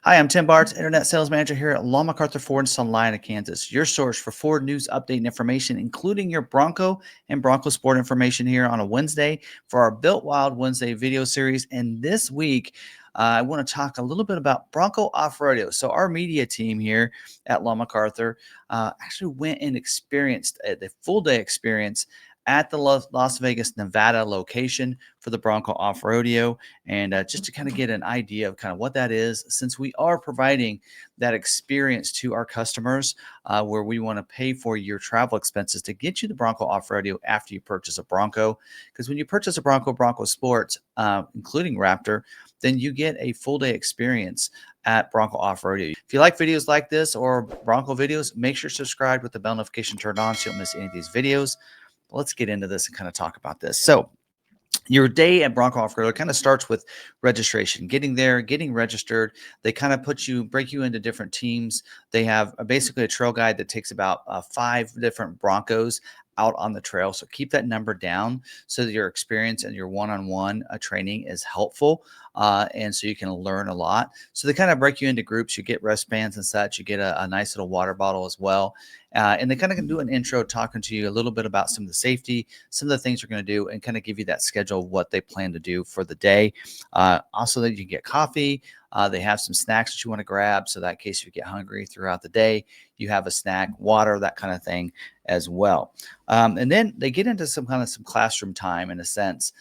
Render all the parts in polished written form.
Hi, I'm Tim Bartz, Internet Sales Manager here at Long McArthur Ford in Salina, Kansas. Your source for Ford news, update, and information, including your Bronco and Bronco Sport information here on a Wednesday for our Built Wild Wednesday video series. And this week, I want to talk a little bit about Bronco Off-Roadeo. So our media team here at Long McArthur actually went and experienced the full day experience at the Las Vegas, Nevada location for the Bronco Off-Roadeo, and just to kind of get an idea of kind of what that is, since we are providing that experience to our customers, where we want to pay for your travel expenses to get you the Bronco Off-Roadeo after you purchase a Bronco. Because when you purchase a Bronco Sport, including Raptor, then you get a full day experience at Bronco Off-Roadeo. If you like videos like this or Bronco videos, make sure to subscribe with the bell notification turned on so you don't miss any of these videos. Let's get into this and kind of talk about this. So your day at Bronco Off-Road kind of starts with registration, getting there, getting registered. They kind of break you into different teams. They have basically a trail guide that takes about 5 different Broncos out on the trail. So keep that number down so that your experience and your one-on-one training is helpful. And so you can learn a lot. So they kind of break you into groups. You get wristbands and such. You get a nice little water bottle as well. And they kind of can do an intro talking to you a little bit about some of the safety, some of the things you're going to do, and kind of give you that schedule of what they plan to do for the day. Also, that you get coffee. They have some snacks that you want to grab. So that in case you get hungry throughout the day, you have a snack, water, that kind of thing as well. And then they get into some classroom time in a sense.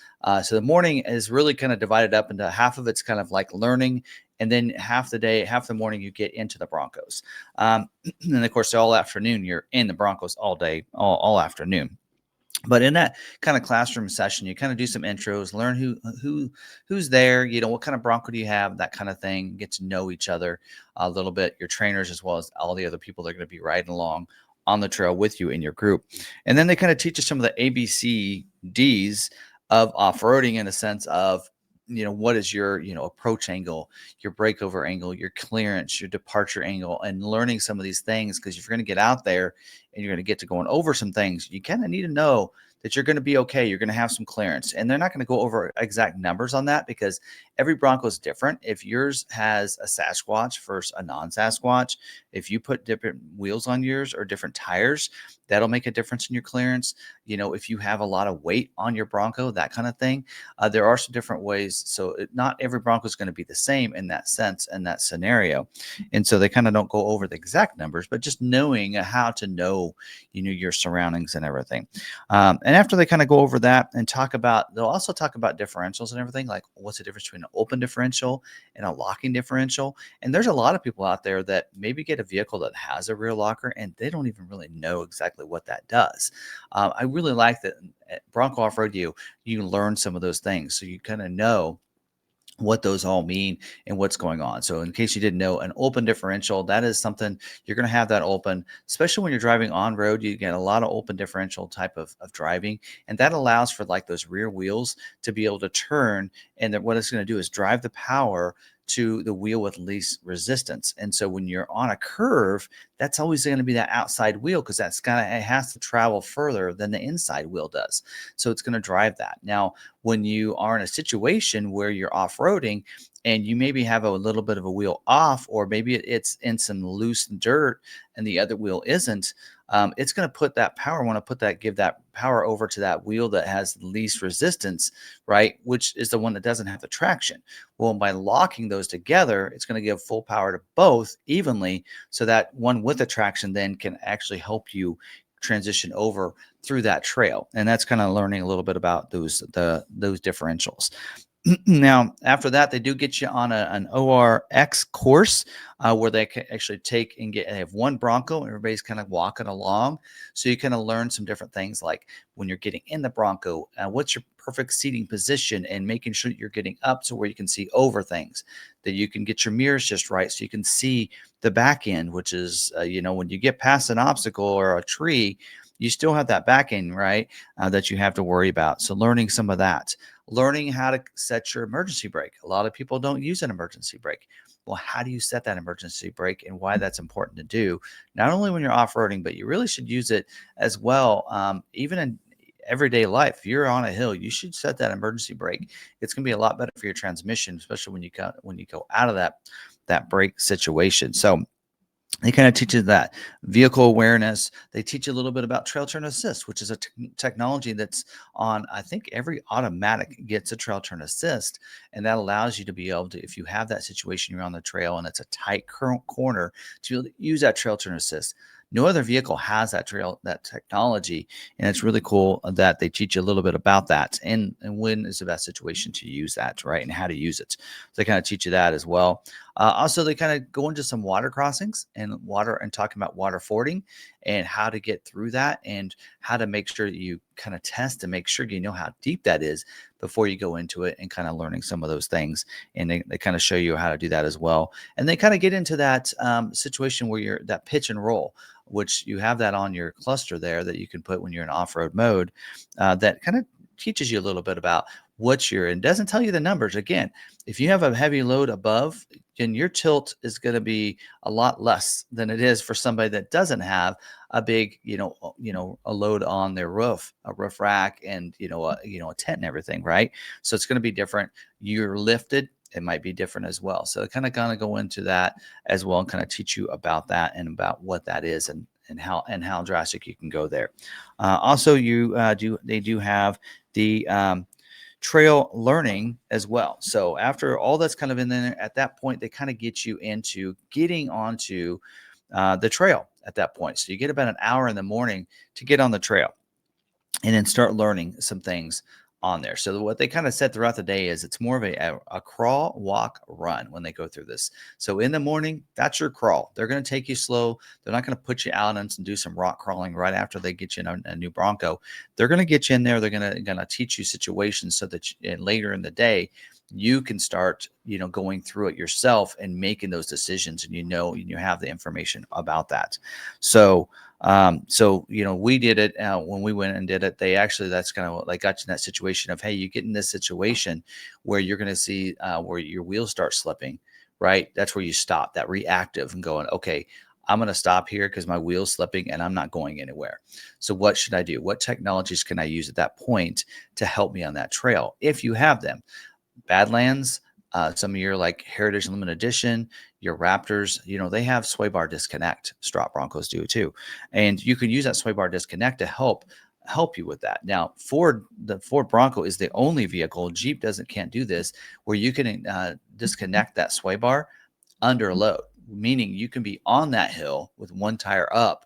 So the morning is really kind of divided up into half of it's kind of like learning, and then half the morning you get into the Broncos. And of course, all afternoon you're in the Broncos all day, all afternoon. But in that kind of classroom session, you kind of do some intros, learn who's there, what kind of Bronco do you have, that kind of thing. Get to know each other a little bit, your trainers as well as all the other people that are going to be riding along on the trail with you in your group. And then they kind of teach you some of the ABCDs of off-roading in a sense of what is your approach angle, your breakover angle, your clearance, your departure angle, and learning some of these things. Because if you're going to get out there and you're going to get to going over some things, you kind of need to know that you're going to be okay. You're going to have some clearance, and they're not going to go over exact numbers on that because every Bronco is different. If yours has a Sasquatch versus a non-Sasquatch, if you put different wheels on yours or different tires, that'll make a difference in your clearance. If you have a lot of weight on your Bronco, that kind of thing, there are some different ways. So not every Bronco is going to be the same in that sense, in that scenario. And so they kind of don't go over the exact numbers, but just knowing how to know, your surroundings and everything. And after they kind of go over that and they'll also talk about differentials and everything, like what's the difference between an open differential and a locking differential. And there's a lot of people out there that maybe get a vehicle that has a rear locker and they don't even really know exactly what that does. I really like that at Bronco Off-Road you learn some of those things. So you kind of know what those all mean and what's going on. So in case you didn't know, an open differential, that is something you're going to have that open, especially when you're driving on road. You get a lot of open differential type of driving, and that allows for like those rear wheels to be able to turn. And that what it's going to do is drive the power to the wheel with least resistance. And so when you're on a curve, that's always going to be that outside wheel because it has to travel further than the inside wheel does. So it's going to drive that. Now, when you are in a situation where you're off-roading and you maybe have a little bit of a wheel off, or maybe it's in some loose dirt and the other wheel isn't, it's going to give that power over to that wheel that has the least resistance, right? Which is the one that doesn't have the traction. Well, by locking those together, it's going to give full power to both evenly, so that one with the traction then can actually help you transition over through that trail. And that's kind of learning a little bit about those differentials. Now, after that, they do get you on an ORX course where they can actually they have one Bronco and everybody's kind of walking along. So you kind of learn some different things, like when you're getting in the Bronco, what's your perfect seating position, and making sure that you're getting up to where you can see over things, that you can get your mirrors just right so you can see the back end, which is, when you get past an obstacle or a tree, you still have that back end, right, that you have to worry about. So learning some of that. Learning how to set your emergency brake. A lot of people don't use an emergency brake. Well, how do you set that emergency brake, and why that's important to do, not only when you're off-roading, but you really should use it as well, even in everyday life. If you're on a hill, you should set that emergency brake. It's going to be a lot better for your transmission, especially when you go out of that that brake situation. So they kind of teach you that vehicle awareness. They teach you a little bit about trail turn assist, which is a technology that's on, I think every automatic gets a trail turn assist. And that allows you to be able to, if you have that situation, you're on the trail and it's a tight corner, to be able to use that trail turn assist. No other vehicle has that technology. And it's really cool that they teach you a little bit about that and when is the best situation to use that, right? And how to use it. So they kind of teach you that as well. Also, they kind of go into some water crossings and talking about water fording and how to get through that and how to make sure that you kind of test and make sure you know how deep that is before you go into it and kind of learning some of those things. And they kind of show you how to do that as well. And they kind of get into that situation where you're that pitch and roll, which you have that on your cluster there that you can put when you're in off-road mode. That kind of teaches you a little bit about what you're in. Doesn't tell you the numbers. Again, if you have a heavy load above, then your tilt is going to be a lot less than it is for somebody that doesn't have a big, a load on their roof, a roof rack, and a tent and everything, right? So it's going to be different. You're lifted. It might be different as well. So kind of go into that as well and kind of teach you about that and about what that is and how drastic you can go there. Also, they do have the trail learning as well. So after all that's kind of in there, at that point, they kind of get you into getting onto the trail at that point. So you get about an hour in the morning to get on the trail and then start learning some things on there. So what they kind of said throughout the day is it's more of a crawl, walk, run when they go through this. So in the morning, that's your crawl. They're going to take you slow. They're not going to put you out and do some rock crawling right after they get you in a new Bronco. They're going to get you in there. They're going to teach you situations so that later in the day, you can start, going through it yourself and making those decisions, and you have the information about that. So we did it when we went and did it. That's kind of like got you in that situation of, hey, you get in this situation where you're going to see where your wheels start slipping, right? That's where you stop, that reactive, and going, okay, I'm going to stop here because my wheel's slipping and I'm not going anywhere. So what should I do? What technologies can I use at that point to help me on that trail? If you have them. Badlands, some of your like Heritage Limited Edition, your Raptors, they have sway bar disconnect. Strop Broncos do too, and you can use that sway bar disconnect to help you with that. Now, the Ford Bronco is the only vehicle. Jeep can't do this, where you can disconnect that sway bar under load, meaning you can be on that hill with one tire up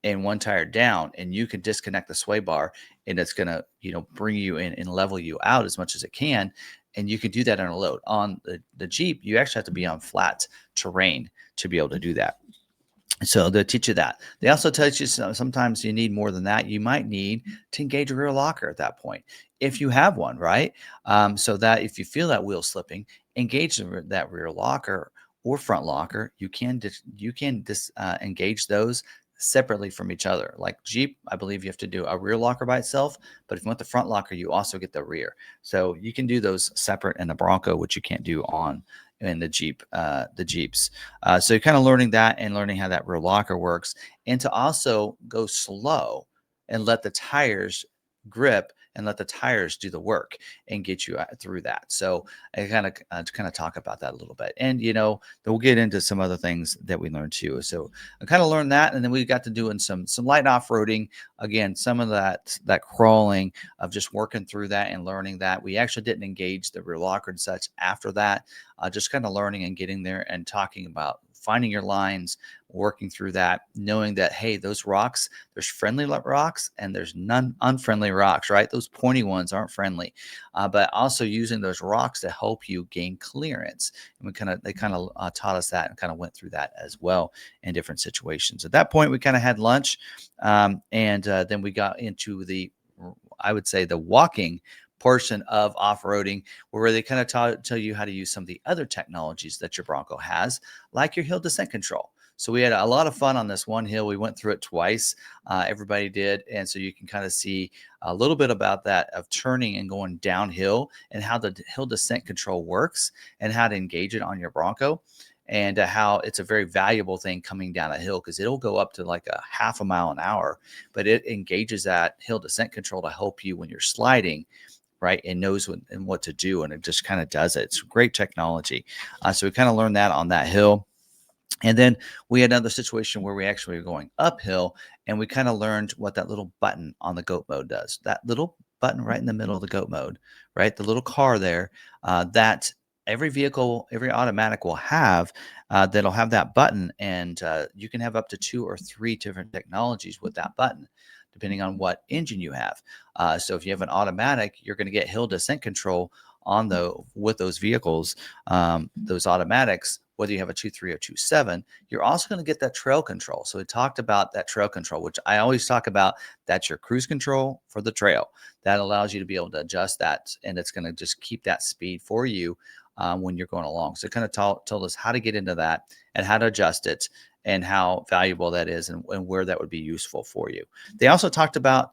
and one tire down, and you can disconnect the sway bar, and it's going to bring you in and level you out as much as it can. And you can do that on a load. On the Jeep, you actually have to be on flat terrain to be able to do that. So they'll teach you that. They also teach you sometimes you need more than that. You might need to engage a rear locker at that point, if you have one, right? So that if you feel that wheel slipping, engage that rear locker or front locker. You can engage those separately from each other. Like Jeep, I believe you have to do a rear locker by itself, but if you want the front locker, you also get the rear. So you can do those separate in the Bronco, which you can't do in the Jeeps. So you're kind of learning that and learning how that rear locker works, and to also go slow and let the tires grip and let the tires do the work and get you through that. So I kind of talk about that a little bit, and we'll get into some other things that we learned too. So I kind of learned that, and then we got to doing some light off-roading. Again, some of that crawling of just working through that and learning that. We actually didn't engage the rear locker and such after that. Just kind of learning and getting there and talking about finding your lines, working through that, knowing that, hey, those rocks, there's friendly rocks and there's none unfriendly rocks, right? Those pointy ones aren't friendly, but also using those rocks to help you gain clearance. And they kind of taught us that and kind of went through that as well in different situations. At that point, we kind of had lunch, and then we got into I would say the walking portion of off-roading, where they kind of tell you how to use some of the other technologies that your Bronco has, like your hill descent control. So we had a lot of fun on this one hill. We went through it twice. Everybody did. And so you can kind of see a little bit about that of turning and going downhill and how the hill descent control works and how to engage it on your Bronco, and how it's a very valuable thing coming down a hill, because it'll go up to like a half a mile an hour, but it engages that hill descent control to help you when you're sliding right? And knows what to do, and it just kind of does it. It's great technology. So we kind of learned that on that hill. And then we had another situation where we actually were going uphill, and we kind of learned what that little button on the goat mode does. That little button right in the middle of the goat mode, right? The little car there, that every vehicle, every automatic will have, that'll have that button. And you can have up to 2 or 3 different technologies with that button, depending on what engine you have. So if you have an automatic, you're going to get hill descent control on with those vehicles, those automatics, whether you have a 2.3 or 2.7, you're also going to get that trail control. So we talked about that trail control, which I always talk about. That's your cruise control for the trail. That allows you to be able to adjust that, and it's going to just keep that speed for you when you're going along. So it kind of told us how to get into that and how to adjust it, and how valuable that is, and where that would be useful for you. They also talked about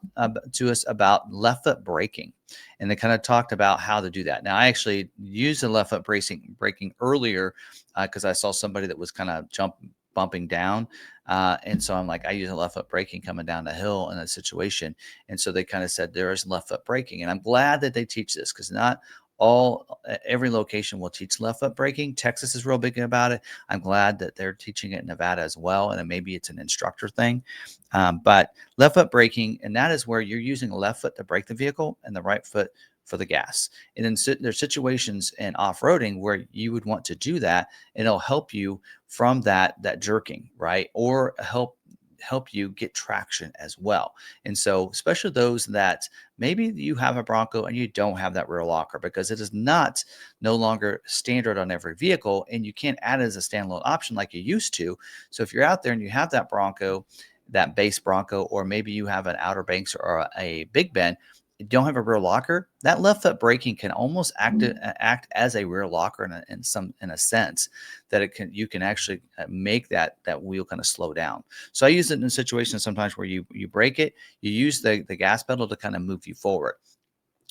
to us about left foot braking, and they kind of talked about how to do that. Now, I actually used the left foot braking earlier because I saw somebody that was kind of bumping down. And so I'm like, I use a left foot braking coming down the hill in a situation. And so they kind of said there is left foot braking. And I'm glad that they teach this, because not every location will teach left foot braking. Texas is real big about it. I'm glad that they're teaching it in Nevada as well. And then maybe it's an instructor thing. But left foot braking, and that is where you're using the left foot to brake the vehicle and the right foot for the gas. And then there's situations in off-roading where you would want to do that, and it'll help you from that jerking, right? Or help you get traction as well. And so, especially those that maybe you have a Bronco and you don't have that rear locker, because it is no longer standard on every vehicle, and you can't add it as a standalone option like you used to. So if you're out there and you have that Bronco, that base Bronco, or maybe you have an Outer Banks or a Big Bend, you don't have a rear locker, that left foot braking can almost act as a rear locker in a sense, that you can actually make that wheel kind of slow down. So I use it in situations sometimes where you brake it, you use the gas pedal to kind of move you forward,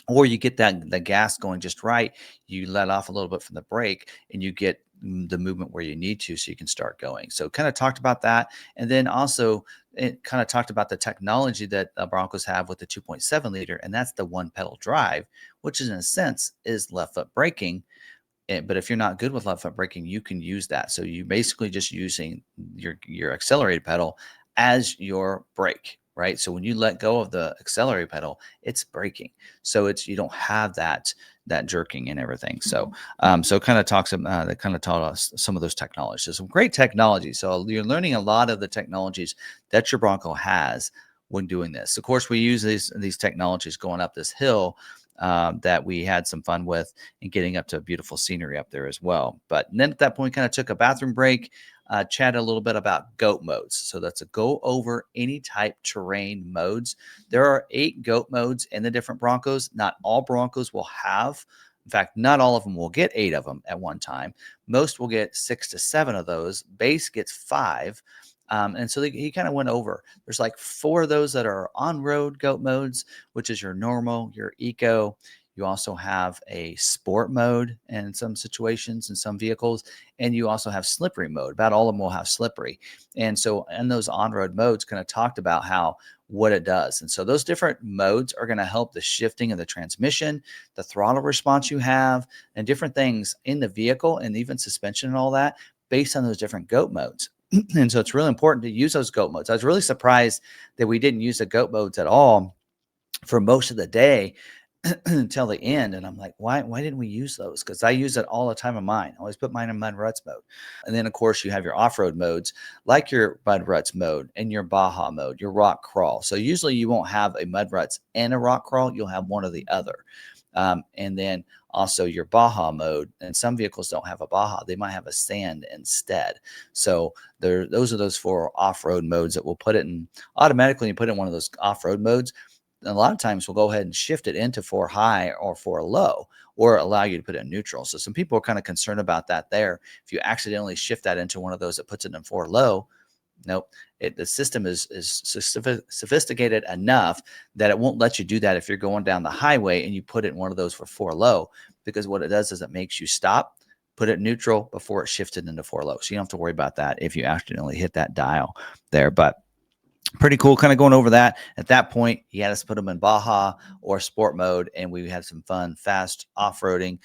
or you get the gas going just right, you let off a little bit from the brake, and you get the movement where you need to, so you can start going. So kind of talked about that. And then also it kind of talked about the technology that Broncos have with the 2.7 liter, and that's the one pedal drive, which in a sense is left foot braking. But if you're not good with left foot braking, you can use that. So you basically just using your accelerated pedal as your brake, right? So when you let go of the accelerated pedal, it's braking. So you don't have that jerking and everything. So so kind of that kind of taught us some of those technologies. So some great technology. So you're learning a lot of the technologies that your Bronco has when doing this. Of course, we use these technologies going up this hill, that we had some fun with, and getting up to beautiful scenery up there as well. But then at that point, kind of took a bathroom break, chatted a little bit about goat modes. So that's a go over any type terrain modes. There are 8 goat modes in the different Broncos. Not all Broncos will have. In fact, not all of them will get 8 of them at one time. Most will get 6 to 7 of those. Base gets 5. And so he kind of went over. There's like 4 of those that are on-road goat modes, which is your normal, your eco. You also have a sport mode in some situations in some vehicles, and you also have slippery mode. About all of them will have slippery. And so in those on-road modes, kind of talked about what it does. And so those different modes are going to help the shifting of the transmission, the throttle response you have, and different things in the vehicle, and even suspension and all that, based on those different goat modes. And so it's really important to use those goat modes. I was really surprised that we didn't use the goat modes at all for most of the day until the end. And I'm like, why didn't we use those? Because I use it all the time in mine. I always put mine in mud ruts mode. And then, of course, you have your off-road modes, like your mud ruts mode and your Baja mode, your rock crawl. So usually you won't have a mud ruts and a rock crawl. You'll have one or the other. And then also your Baja mode, and some vehicles don't have a Baja. They might have a sand instead. So those are those 4 off-road modes that we'll put it in automatically. You put it in one of those off-road modes, and a lot of times we'll go ahead and shift it into 4 high or 4 low, or allow you to put it in neutral. So some people are kind of concerned about that there. If you accidentally shift that into one of those that puts it in 4 low, nope. The system is sophisticated enough that it won't let you do that if you're going down the highway and you put it in one of those for 4 low, because what it does is it makes you stop, put it neutral before it shifted into 4 low. So you don't have to worry about that if you accidentally hit that dial there. But Pretty cool, kind of going over that. At that point, he had us put them in Baja or sport mode, and we had some fun, fast off-roading,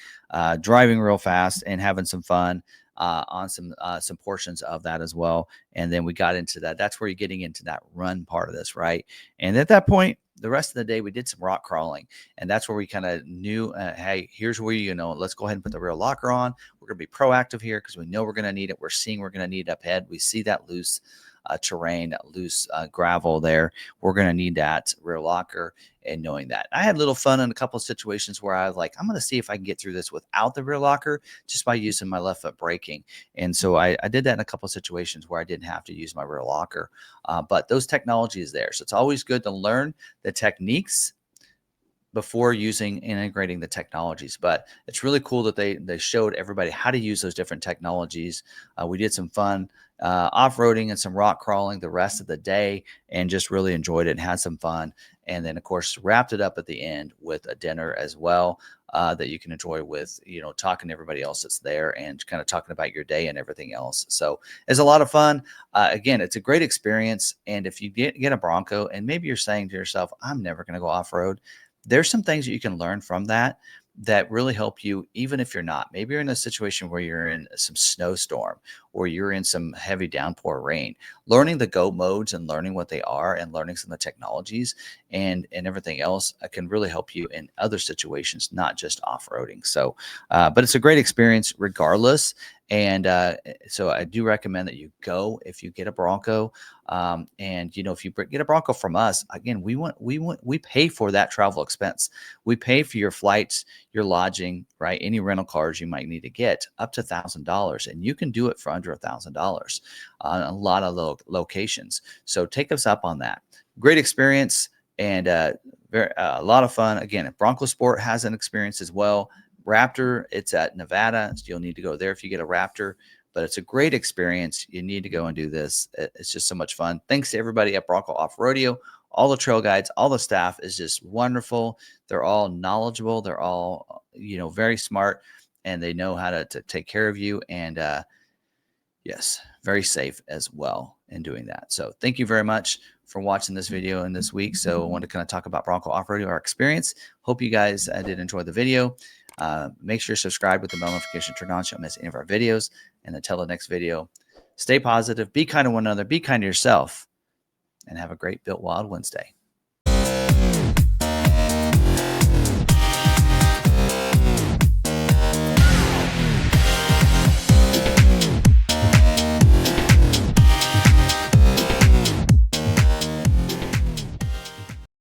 driving real fast, and having some fun on some portions of that as well. And then we got into that. That's where you're getting into that run part of this, right? And at that point, the rest of the day, we did some rock crawling, and that's where we kind of knew, hey, here's where let's go ahead and put the rear locker on. We're going to be proactive here because we know we're going to need it. We're seeing we're going to need it up ahead. We see that loose terrain, loose gravel there. We're going to need that rear locker, and knowing that. I had little fun in a couple of situations where I was like, I'm going to see if I can get through this without the rear locker just by using my left foot braking. And so I did that in a couple of situations where I didn't have to use my rear locker. But those technology is there. So it's always good to learn the techniques before integrating the technologies. But it's really cool that they showed everybody how to use those different technologies. We did some fun off-roading and some rock crawling the rest of the day, and just really enjoyed it and had some fun. And then of course wrapped it up at the end with a dinner as well, that you can enjoy with, talking to everybody else that's there and kind of talking about your day and everything else. So it's a lot of fun. Again, it's a great experience. And if you get a Bronco and maybe you're saying to yourself, I'm never going to go off-road, there's some things that you can learn from that really help you, even if you're not. Maybe you're in a situation where you're in some snowstorm or you're in some heavy downpour rain. Learning the go modes and learning what they are and learning some of the technologies and everything else can really help you in other situations, not just off-roading. So, but it's a great experience regardless. And so I do recommend that you go if you get a Bronco. And if you get a Bronco from us, again, we pay for that travel expense. We pay for your flights, your lodging, right? Any rental cars you might need to get up to $1,000, and you can do it for under $1,000 on a lot of locations. So take us up on that. Great experience and a lot of fun. Again, Bronco Sport has an experience as well. Raptor, it's at Nevada, so you'll need to go there if you get a Raptor, but it's a great experience. You need to go and do this. It's just so much fun. Thanks to everybody at Bronco Off-Roadeo. All the trail guides, all the staff is just wonderful. They're all knowledgeable. They're all, very smart, and they know how to take care of you. And yes, very safe as well in doing that. So thank you very much for watching this video in this week. So I wanted to kind of talk about Bronco Off-Roadeo, our experience. Hope you guys did enjoy the video. Make sure you subscribe with the bell notification turned on so you don't miss any of our videos. And until the next video, stay positive, be kind to one another, be kind to yourself, and have a great Built Wild Wednesday.